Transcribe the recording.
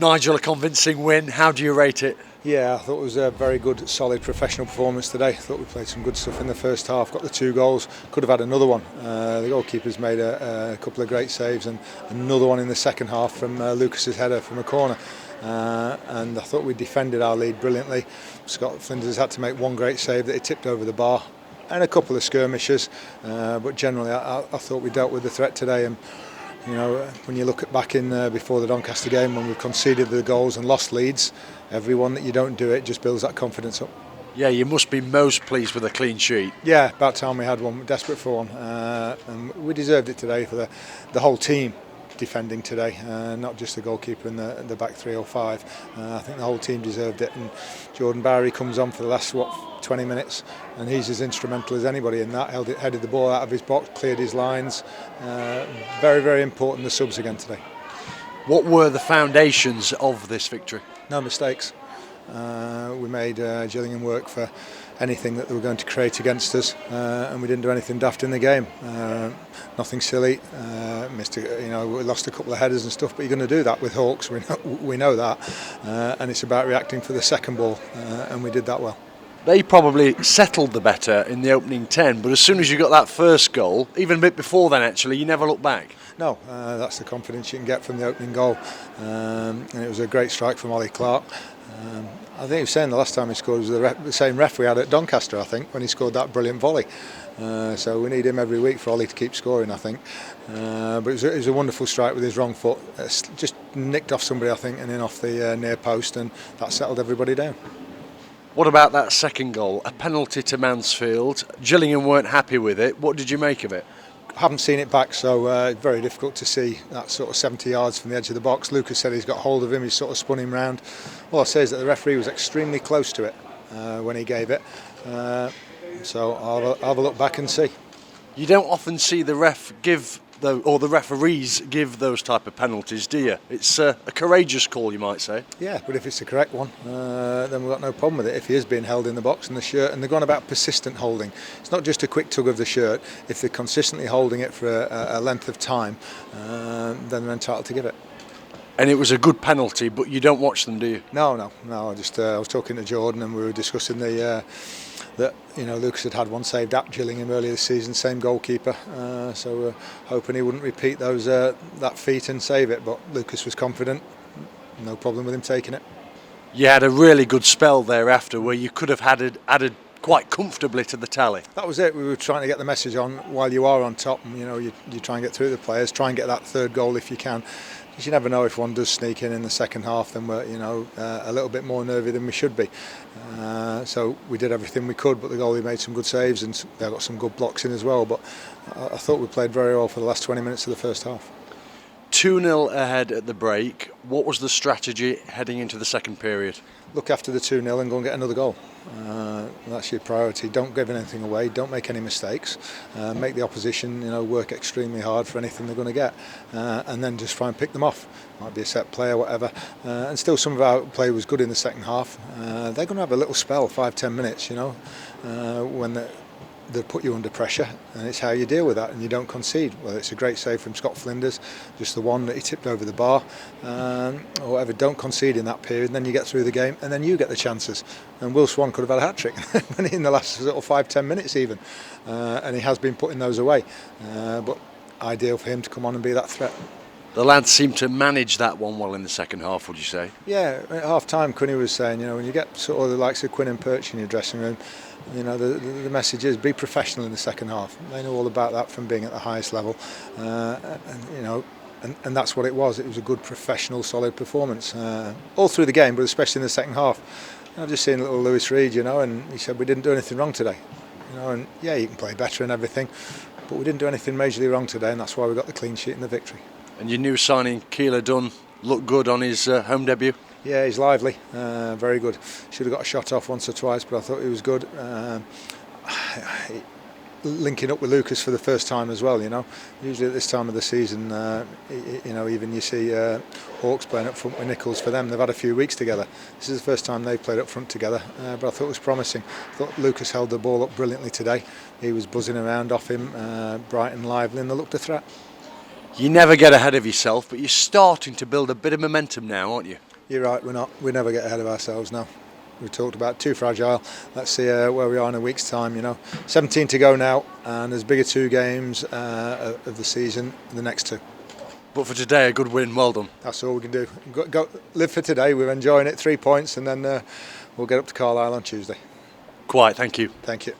Nigel, a convincing win. How do you rate it? Yeah, I thought it was a very good, solid professional performance today. I thought we played some good stuff in the first half, got the 2 goals, could have had another one. The goalkeeper's made a couple of great saves and another one in the second half from Lucas's header from a corner. And I thought we defended our lead brilliantly. Scott Flinders had to make one great save that he tipped over the bar and a couple of skirmishes, but generally I thought we dealt with the threat today. And you know, when you look back in before the Doncaster game, when we've conceded the goals and lost leads, every one that you don't do it just builds that confidence up. Yeah, you must be most pleased with a clean sheet. Yeah, about time we had one. We're desperate for one, and we deserved it today for the whole team defending today, not just the goalkeeper and the back 3 or 5. I think the whole team deserved it, and Jordan Barry comes on for the last 20 minutes, and he's as instrumental as anybody in that. Headed the ball out of his box, cleared his lines. Very, very important, the subs again today. What were the foundations of this victory? No mistakes. We made Gillingham work for anything that they were going to create against us, and we didn't do anything daft in the game. Nothing silly. We lost a couple of headers and stuff, but you're going to do that with Hawks. We know that, and it's about reacting for the second ball, and we did that well. They probably settled the better in the opening 10, but as soon as you got that first goal, even a bit before then actually, you never looked back. No, that's the confidence you can get from the opening goal, and it was a great strike from Clough. I think he was saying the last time he scored was the same ref we had at Doncaster, I think, when he scored that brilliant volley. So we need him every week for Ollie to keep scoring, I think. But it was a wonderful strike with his wrong foot. Just nicked off somebody, I think, and in off the near post, and that settled everybody down. What about that second goal? A penalty to Mansfield. Gillingham weren't happy with it. What did you make of it? Haven't seen it back, so very difficult to see that sort of 70 yards from the edge of the box. Lucas said he's got hold of him, he's sort of spun him round. All I say is that the referee was extremely close to it when he gave it, so I'll have a look back and see. You don't often see the the referees give those type of penalties, do you? It's a courageous call, you might say. Yeah, but if it's the correct one, then we've got no problem with it. If he is being held in the box and the shirt, and they're going about persistent holding. It's not just a quick tug of the shirt. If they're consistently holding it for a length of time, then they're entitled to give it. And it was a good penalty, but you don't watch them, do you? No. I was talking to Jordan, and we were discussing that Lucas had one saved at Gillingham earlier this season, same goalkeeper. So we're hoping he wouldn't repeat that feat and save it. But Lucas was confident, no problem with him taking it. You had a really good spell thereafter where you could have added quite comfortably to the tally. That was it. We were trying to get the message on while you are on top. And, you try and get through the players, try and get that third goal if you can. Because you never know, if one does sneak in the second half, then we're a little bit more nervy than we should be. So we did everything we could, but the goalie made some good saves and they got some good blocks in as well. But I thought we played very well for the last 20 minutes of the first half. 2-0 ahead at the break. What was the strategy heading into the second period? Look after the 2-0 and go and get another goal. That's your priority. Don't give anything away. Don't make any mistakes. Make the opposition, work extremely hard for anything they're going to get, and then just try and pick them off. Might be a set play or whatever. And still, some of our play was good in the second half. They're going to have a little spell, 5-10 minutes, when they put you under pressure, and it's how you deal with that, and you don't concede. Well, it's a great save from Scott Flinders, just the one that he tipped over the bar, or whatever. Don't concede in that period, and then you get through the game, and then you get the chances. And Will Swan could have had a hat-trick in the last sort of 5-10 minutes even, and he has been putting those away. But ideal for him to come on and be that threat. The lads seemed to manage that one well in the second half, would you say? Yeah, at half-time, Quinny was saying, when you get sort of the likes of Quinn and Perch in your dressing room, the message is be professional in the second half. They know all about that from being at the highest level, and that's what it was. It was a good, professional, solid performance all through the game, but especially in the second half. I've just seen little Lewis Reed, and he said we didn't do anything wrong today. And yeah, you can play better and everything, but we didn't do anything majorly wrong today, and that's why we got the clean sheet and the victory. And your new signing, Keeler Dunn, looked good on his home debut? Yeah, he's lively, very good. Should have got a shot off once or twice, but I thought he was good. Linking up with Lucas for the first time as well, Usually at this time of the season, even you see Hawks playing up front with Nichols. For them, they've had a few weeks together. This is the first time they've played up front together, but I thought it was promising. I thought Lucas held the ball up brilliantly today. He was buzzing around off him, bright and lively, and they looked a threat. You never get ahead of yourself, but you're starting to build a bit of momentum now, aren't you? You're right, we're not. We never get ahead of ourselves now. We talked about too fragile. Let's see where we are in a week's time. 17 to go now, and there's bigger 2 games of the season, the next 2. But for today, a good win. Well done. That's all we can do. Go live for today. We're enjoying it. 3 points, and then we'll get up to Carlisle on Tuesday. Quite. Thank you. Thank you.